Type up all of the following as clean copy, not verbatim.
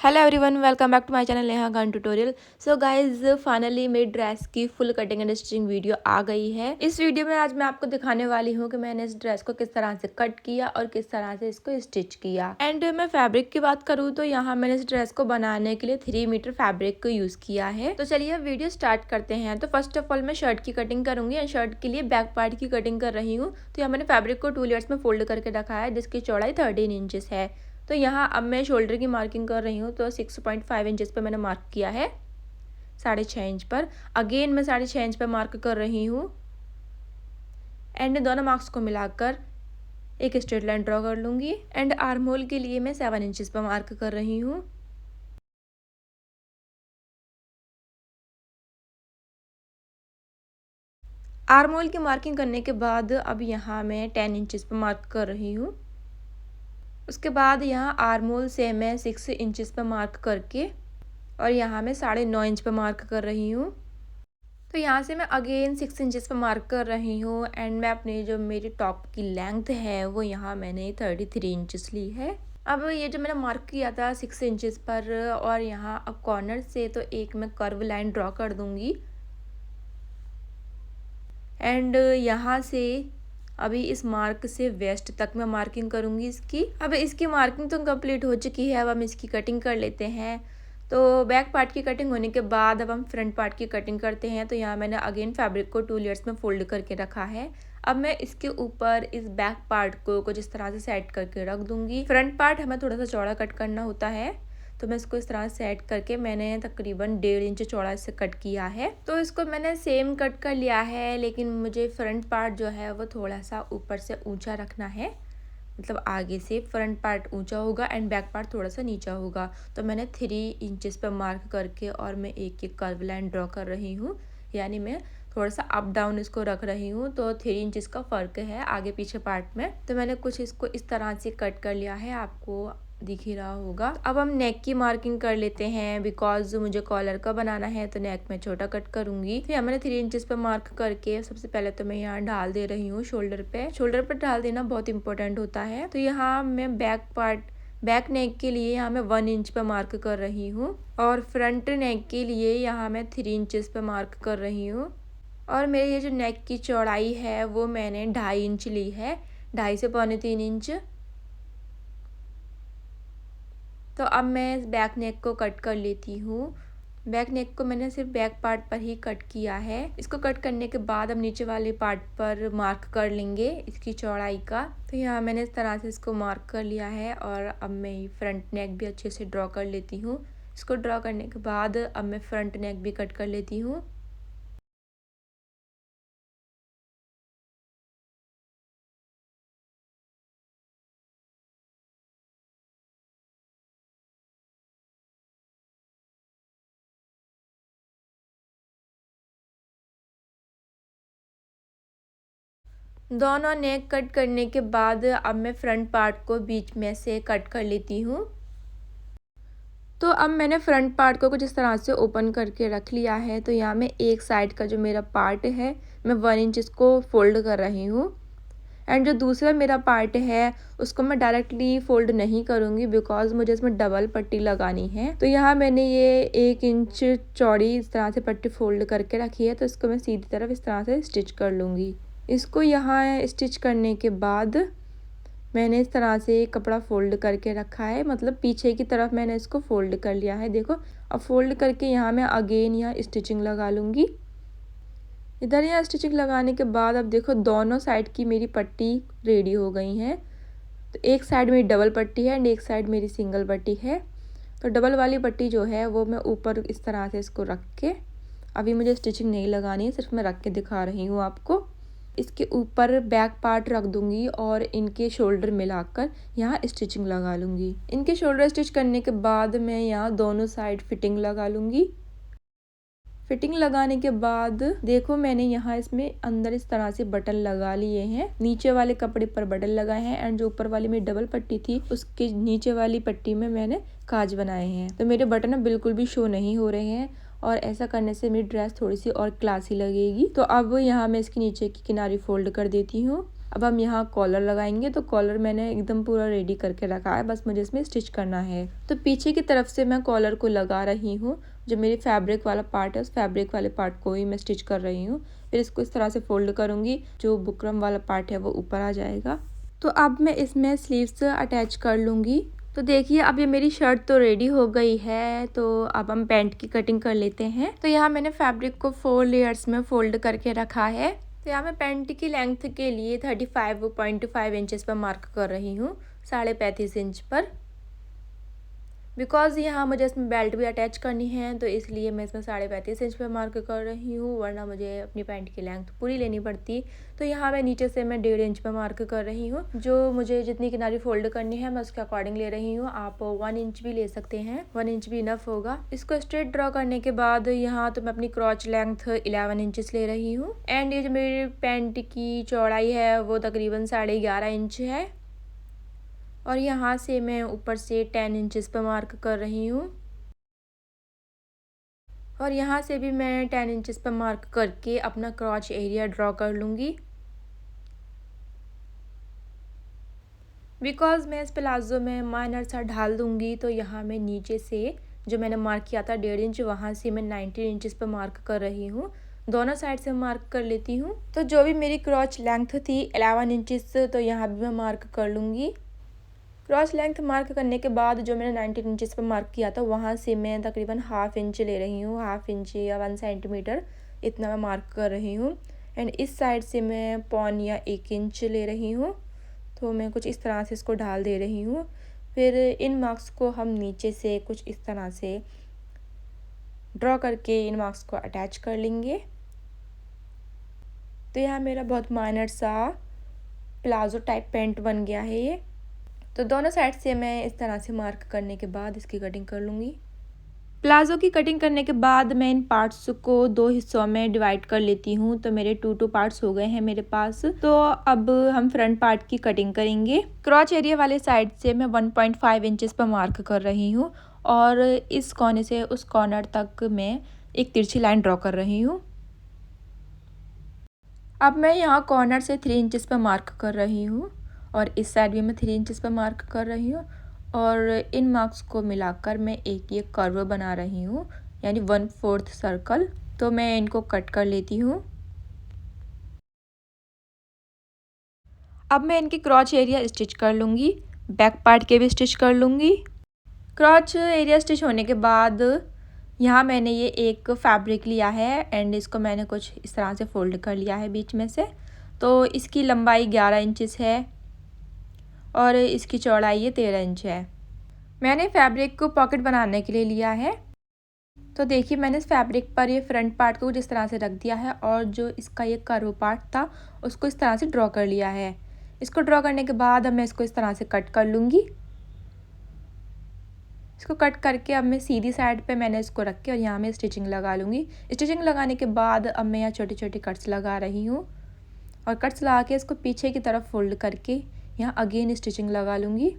Hello everyone, welcome back to my channel Neha Khan tutorial. So guys, finally मेरी dress की full cutting and stitching video आ गई है। इस वीडियो में आज मैं आपको दिखाने वाली हूँ कि मैंने इस ड्रेस को किस तरह से कट किया और किस तरह से इसको स्टिच किया। एंड मैं फैब्रिक की बात करूँ तो यहाँ मैंने इस ड्रेस को बनाने के लिए 3 मीटर फैब्रिक को यूज किया है। तो चलिए वीडियो स्टार्ट करते हैं। तो फर्स्ट ऑफ ऑल मैं शर्ट की कटिंग करूंगी एंड शर्ट के लिए बैक पार्ट की कटिंग कर रही हूँ। तो यहाँ मैंने फैब्रिक को 2 लेयर्स में फोल्ड करके रखा है, जिसकी चौड़ाई 13 इंचेस है। तो यहाँ अब मैं शोल्डर की मार्किंग कर रही हूँ। तो 6.5 इंचेस पे मैंने मार्क किया है, 6.5 इंच पर। अगेन मैं 6.5 इंच पे मार्क कर रही हूँ एंड दोनों मार्क्स को मिलाकर एक स्ट्रेट लाइन ड्रॉ कर लूँगी। एंड आर्म होल के लिए मैं 7 इंचेस पे मार्क कर रही हूँ। आर्म होल की मार्किंग करने के बाद अब यहाँ मैं 10 इंचेस पे मार्क कर रही हूँ। उसके बाद यहाँ आर्म होल से मैं 6 इंचेस पे मार्क करके और यहाँ मैं 9.5 इंच पे मार्क कर रही हूँ। तो यहाँ से मैं अगेन 6 इंचेस पे मार्क कर रही हूँ एंड मैं अपनी जो मेरी टॉप की लेंथ है वो यहाँ मैंने 33 इंचेस ली है। अब ये जो मैंने मार्क किया था 6 इंचेस पर, और यहाँ अब कॉर्नर से तो एक मैं कर्व लाइन ड्रॉ कर दूँगी एंड यहाँ से अभी इस मार्क से वेस्ट तक मैं मार्किंग करूँगी इसकी। अब इसकी मार्किंग तो कंप्लीट हो चुकी है, अब हम इसकी कटिंग कर लेते हैं। तो बैक पार्ट की कटिंग होने के बाद अब हम फ्रंट पार्ट की कटिंग करते हैं। तो यहाँ मैंने अगेन फैब्रिक को 2 लेयर्स में फोल्ड करके रखा है। अब मैं इसके ऊपर इस बैक पार्ट को कुछ इस तरह से सेट करके रख दूंगी। फ्रंट पार्ट हमें थोड़ा सा चौड़ा कट करना होता है, तो मैं इसको इस तरह सेट करके मैंने तकरीबन 1.5 इंच चौड़ा से कट किया है। तो इसको मैंने सेम कट कर लिया है, लेकिन मुझे फ्रंट पार्ट जो है वो थोड़ा सा ऊपर से ऊंचा रखना है। मतलब आगे से फ्रंट पार्ट ऊंचा होगा एंड बैक पार्ट थोड़ा सा नीचा होगा। तो मैंने 3 इंचेस पे मार्क करके और मैं एक एक कर्व लाइन ड्रॉ कर रही हूँ, यानी मैं थोड़ा सा अप डाउन इसको रख रही हूँ। तो 3 इंचेस का फ़र्क है आगे पीछे पार्ट में। तो मैंने कुछ इसको इस तरह से कट कर लिया है, आपको दिख ही रहा होगा। अब हम नेक की मार्किंग कर लेते हैं, बिकॉज मुझे कॉलर का बनाना है तो नेक में छोटा कट करूंगी। तो यहाँ मैंने 3 इंचेस पे मार्क करके सबसे पहले तो मैं यहाँ ढाल दे रही हूँ शोल्डर पे। शोल्डर पे ढाल देना बहुत इंपॉर्टेंट होता है। तो यहाँ मैं बैक नेक के लिए यहाँ मैं 1 इंच पे मार्क कर रही हूँ और फ्रंट नेक के लिए यहाँ मैं 3 इंचेस पे मार्क कर रही हूँ। और मेरी ये जो नेक की चौड़ाई है वो मैंने 2.5 इंच ली है, 2.5 से 2.25 इंच। तो अब मैं बैक नेक को कट कर लेती हूँ। बैक नेक को मैंने सिर्फ बैक पार्ट पर ही कट किया है। इसको कट करने के बाद हम नीचे वाले पार्ट पर मार्क कर लेंगे इसकी चौड़ाई का। तो यहाँ मैंने इस तरह से इसको मार्क कर लिया है और अब मैं फ्रंट नेक भी अच्छे से ड्रॉ कर लेती हूँ। इसको ड्रॉ करने के बाद अब मैं फ्रंट नेक भी कट कर लेती हूँ। दोनों नेक कट करने के बाद अब मैं फ्रंट पार्ट को बीच में से कट कर लेती हूँ। तो अब मैंने फ्रंट पार्ट को कुछ इस तरह से ओपन करके रख लिया है। तो यहाँ मैं एक साइड का जो मेरा पार्ट है मैं 1 इंच इसको फोल्ड कर रही हूँ एंड जो दूसरा मेरा पार्ट है उसको मैं डायरेक्टली फोल्ड नहीं करूँगी, बिकॉज मुझे इसमें डबल पट्टी लगानी है। तो यहाँ मैंने ये 1 इंच चौड़ी इस तरह से पट्टी फोल्ड करके रखी है। तो इसको मैं सीधी तरफ इस तरह से स्टिच कर लूँगी। इसको यहाँ स्टिच करने के बाद मैंने इस तरह से कपड़ा फोल्ड करके रखा है, मतलब पीछे की तरफ मैंने इसको फोल्ड कर लिया है। देखो, अब फोल्ड करके यहाँ मैं अगेन यहाँ स्टिचिंग लगा लूँगी। इधर यहाँ स्टिचिंग लगाने के बाद अब देखो दोनों साइड की मेरी पट्टी रेडी हो गई हैं। तो एक साइड मेरी डबल पट्टी है एंड एक साइड मेरी सिंगल पट्टी है। तो डबल वाली पट्टी जो है वो मैं ऊपर इस तरह से इसको रख के, अभी मुझे स्टिचिंग नहीं लगानी है, सिर्फ मैं रख के दिखा रही हूँ आपको। इसके ऊपर बैक पार्ट रख दूंगी और इनके शोल्डर मिलाकर यहाँ स्टिचिंग लगा लूँगी। इनके शोल्डर स्टिच करने के बाद मैं यहाँ दोनों साइड फिटिंग लगा लूँगी। फिटिंग लगाने के बाद देखो मैंने यहाँ इसमें अंदर इस तरह से बटन लगा लिए हैं। नीचे वाले कपड़े पर बटन लगाए हैं एंड जो ऊपर वाली मेरी डबल पट्टी थी उसके नीचे वाली पट्टी में मैंने काज बनाए हैं। तो मेरे बटन बिल्कुल भी शो नहीं हो रहे हैं और ऐसा करने से मेरी ड्रेस थोड़ी सी और क्लासी लगेगी। तो अब यहाँ मैं इसके नीचे की किनारी फोल्ड कर देती हूँ अब हम यहाँ कॉलर लगाएंगे। तो कॉलर मैंने एकदम पूरा रेडी करके रखा है, बस मुझे इसमें स्टिच करना है। तो पीछे की तरफ से मैं कॉलर को लगा रही हूँ। जो मेरी फैब्रिक वाला पार्ट है उस फैब्रिक वाले पार्ट को ही मैं स्टिच कर रही हूँ। फिर इसको इस तरह से फोल्ड करूँगी, जो बुकरम वाला पार्ट है वो ऊपर आ जाएगा। तो अब मैं इसमें स्लीव्स अटैच कर लूँगी। तो देखिए अब ये मेरी शर्ट तो रेडी हो गई है। तो अब हम पैंट की कटिंग कर लेते हैं। तो यहाँ मैंने फैब्रिक को 4 लेयर्स में फोल्ड करके रखा है। तो यहाँ मैं पैंट की लेंथ के लिए 35.5 इंचेस पर मार्क कर रही हूँ, 35.5 इंच पर। बिकॉज़ यहाँ मुझे इसमें बेल्ट भी अटैच करनी है, तो इसलिए मैं इसमें 35.5 इंच पर मार्क कर रही हूँ, वरना मुझे अपनी पैंट की लेंथ पूरी लेनी पड़ती। तो यहाँ मैं नीचे से मैं 1.5 इंच पर मार्क कर रही हूँ। जो मुझे जितनी किनारी फोल्ड करनी है मैं उसके अकॉर्डिंग ले रही हूँ। आप 1 इंच भी ले सकते हैं, 1 इंच भी इनफ होगा। इसको स्ट्रेट ड्रॉ करने के बाद यहाँ तो मैं अपनी क्रॉच लेंथ 11 इंचेस ले रही हूँ। एंड ये जो मेरी पैंट की चौड़ाई है वो तकरीबन 11.5 इंच है। और यहाँ से मैं ऊपर से 10 इंचेस पर मार्क कर रही हूँ। और यहाँ से भी मैं 10 इंचेस पर मार्क करके अपना क्रॉच एरिया ड्रॉ कर लूँगी। बिकॉज़ मैं इस प्लाज़ो में माइनर सा ढाल दूँगी, तो यहाँ मैं नीचे से जो मैंने मार्क किया था 1.5 इंच, वहाँ से मैं 19 इंचेस पर मार्क कर रही हूँ। दोनों साइड से मार्क कर लेती हूँ। तो जो भी मेरी क्रॉच लेंथ थी 11 इंचेस, तो यहाँ भी मैं मार्क कर लूँगी। क्रॉस लेंथ मार्क करने के बाद जो मैंने 19 इंचेस पर मार्क किया था वहाँ से मैं तकरीबन हाफ इंच ले रही हूँ, हाफ इंच या 1 सेंटीमीटर इतना मैं मार्क कर रही हूँ। एंड इस साइड से मैं 1 या 1 इंच ले रही हूँ। तो मैं कुछ इस तरह से इसको ढाल दे रही हूँ। फिर इन मार्क्स को हम नीचे से कुछ इस तरह से ड्रॉ करके इन मार्क्स को अटैच कर लेंगे। तो यहाँ मेरा बहुत माइनर सा प्लाजो टाइप पैंट बन गया है ये। तो दोनों साइड से मैं इस तरह से मार्क करने के बाद इसकी कटिंग कर लूँगी। प्लाजो की कटिंग करने के बाद मैं इन पार्ट्स को 2 हिस्सों में डिवाइड कर लेती हूँ। तो मेरे 2 पार्ट्स हो गए हैं मेरे पास। तो अब हम फ्रंट पार्ट की कटिंग करेंगे। क्रॉच एरिया वाले साइड से मैं 1.5 इंचेस पर मार्क कर रही हूँ और इस कोने से उस कॉर्नर तक मैं एक तिरछी लाइन ड्रॉ कर रही हूँ। अब मैं यहाँ कॉर्नर से 3 इंचेस पर मार्क कर रही हूँ और इस साइड भी मैं 3 इंचेस पर मार्क कर रही हूँ। और इन मार्क्स को मिलाकर मैं एक ये कर्व बना रही हूँ, यानी 1/4 सर्कल। तो मैं इनको कट कर लेती हूँ। अब मैं इनकी क्रॉच एरिया स्टिच कर लूँगी, बैक पार्ट के भी स्टिच कर लूँगी। क्रॉच एरिया स्टिच होने के बाद यहाँ मैंने ये एक फैब्रिक लिया है एंड इसको मैंने कुछ इस तरह से फोल्ड कर लिया है बीच में से। तो इसकी लंबाई 11 इंचेस है और इसकी चौड़ाई ये 13 इंच है। मैंने फैब्रिक को पॉकेट बनाने के लिए लिया है। तो देखिए मैंने इस फैब्रिक पर ये फ्रंट पार्ट को जिस तरह से रख दिया है और जो इसका ये कर्व पार्ट था उसको इस तरह से ड्रॉ कर लिया है। इसको ड्रॉ करने के बाद अब मैं इसको इस तरह से कट कर लूँगी। इसको कट करके अब मैं सीधी साइड पे मैंने इसको रख के और यहाँ मैं स्टिचिंग लगा लूँगी। स्टिचिंग लगाने के बाद अब मैं यहाँ छोटे छोटे कट्स लगा रही हूँ और कट्स लगा के इसको पीछे की तरफ फोल्ड करके यहाँ अगेन स्टिचिंग लगा लूँगी।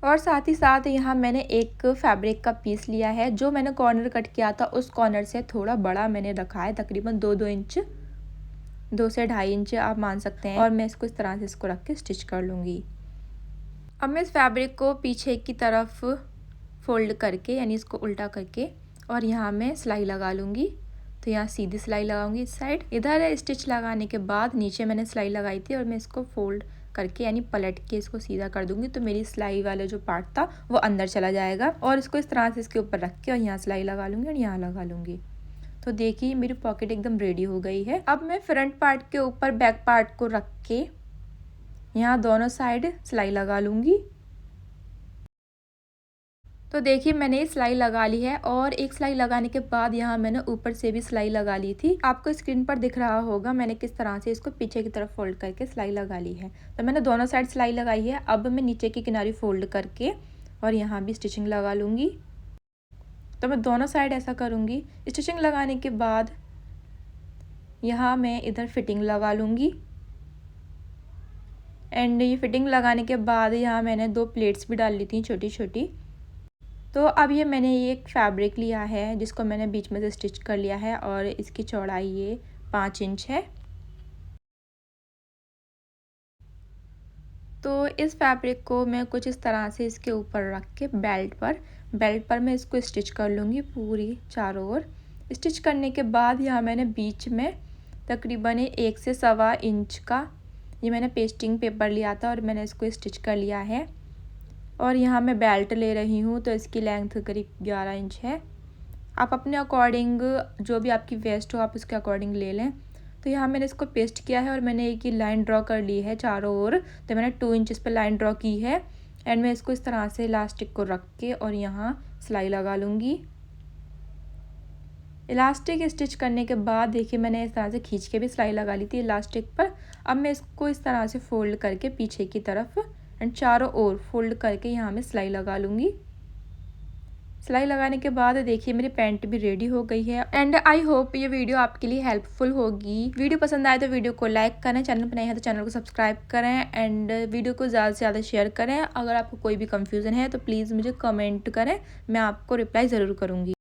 और साथ ही साथ यहाँ मैंने एक फैब्रिक का पीस लिया है, जो मैंने कॉर्नर कट किया था उस कॉर्नर से थोड़ा बड़ा मैंने रखा है, तकरीबन 2 इंच, 2 से 2.5 इंच आप मान सकते हैं। और मैं इसको इस तरह से इसको रख के स्टिच कर लूँगी। अब मैं इस फैब्रिक को पीछे की तरफ फोल्ड करके यानी इसको उल्टा करके और यहाँ मैं सिलाई लगा लूँगी। तो यहाँ सीधी सिलाई लगाऊंगी इस साइड। इधर स्टिच लगाने के बाद नीचे मैंने सिलाई लगाई थी और मैं इसको फोल्ड करके यानी पलट के इसको सीधा कर दूंगी। तो मेरी सिलाई वाला जो पार्ट था वो अंदर चला जाएगा और इसको इस तरह से इसके ऊपर रख के और यहाँ सिलाई लगा लूँगी और यहाँ लगा लूँगी। तो देखिए मेरी पॉकेट एकदम रेडी हो गई है। अब मैं फ्रंट पार्ट के ऊपर बैक पार्ट को रख के यहाँ दोनों साइड सिलाई लगा लूँगी। तो देखिए मैंने सिलाई लगा ली है और एक सिलाई लगाने के बाद यहाँ मैंने ऊपर से भी सिलाई लगा ली थी। आपको स्क्रीन पर दिख रहा होगा मैंने किस तरह से इसको पीछे की तरफ फोल्ड करके सिलाई लगा ली है। तो मैंने दोनों साइड सिलाई लगाई है। अब मैं नीचे की किनारी फोल्ड करके और यहाँ भी स्टिचिंग लगा लूँगी। तो मैं दोनों साइड ऐसा करूँगी। स्टिचिंग लगाने के बाद यहाँ मैं इधर फिटिंग लगा लूँगी एंड ये फिटिंग लगाने के बाद यहाँ मैंने 2 प्लेट्स भी डाल ली थी छोटी छोटी। तो अब ये मैंने ये एक फैब्रिक लिया है जिसको मैंने बीच में से स्टिच कर लिया है और इसकी चौड़ाई ये 5 इंच है। तो इस फैब्रिक को मैं कुछ इस तरह से इसके ऊपर रख के बेल्ट पर मैं इसको स्टिच कर लूँगी पूरी चारों ओर। स्टिच करने के बाद यहाँ मैंने बीच में तकरीबन 1 से 1.25 इंच का ये मैंने पेस्टिंग पेपर लिया था और मैंने इसको स्टिच कर लिया है। और यहाँ मैं बेल्ट ले रही हूँ तो इसकी लेंथ करीब 11 इंच है। आप अपने अकॉर्डिंग जो भी आपकी वेस्ट हो आप उसके अकॉर्डिंग ले लें। तो यहाँ मैंने इसको पेस्ट किया है और मैंने एक ही लाइन ड्रॉ कर ली है चारों ओर। तो मैंने 2 इंच पे लाइन ड्रॉ की है एंड मैं इसको इस तरह से इलास्टिक को रख के और यहाँ सिलाई लगा लूँगी। इलास्टिक स्टिच करने के बाद देखिए मैंने इस तरह से खींच के भी सिलाई लगा ली थी इलास्टिक पर। अब मैं इसको इस तरह से फोल्ड करके पीछे की तरफ एंड चारों ओर फोल्ड करके यहाँ मैं सिलाई लगा लूँगी। सिलाई लगाने के बाद देखिए मेरी पैंट भी रेडी हो गई है एंड आई होप ये वीडियो आपके लिए हेल्पफुल होगी। वीडियो पसंद आए तो वीडियो को लाइक करें, चैनल पर नए हैं तो चैनल को सब्सक्राइब करें एंड वीडियो को ज़्यादा से ज़्यादा शेयर करें। अगर आपको कोई भी कंफ्यूजन है तो प्लीज़ मुझे कमेंट करें, मैं आपको रिप्लाई ज़रूर करूँगी।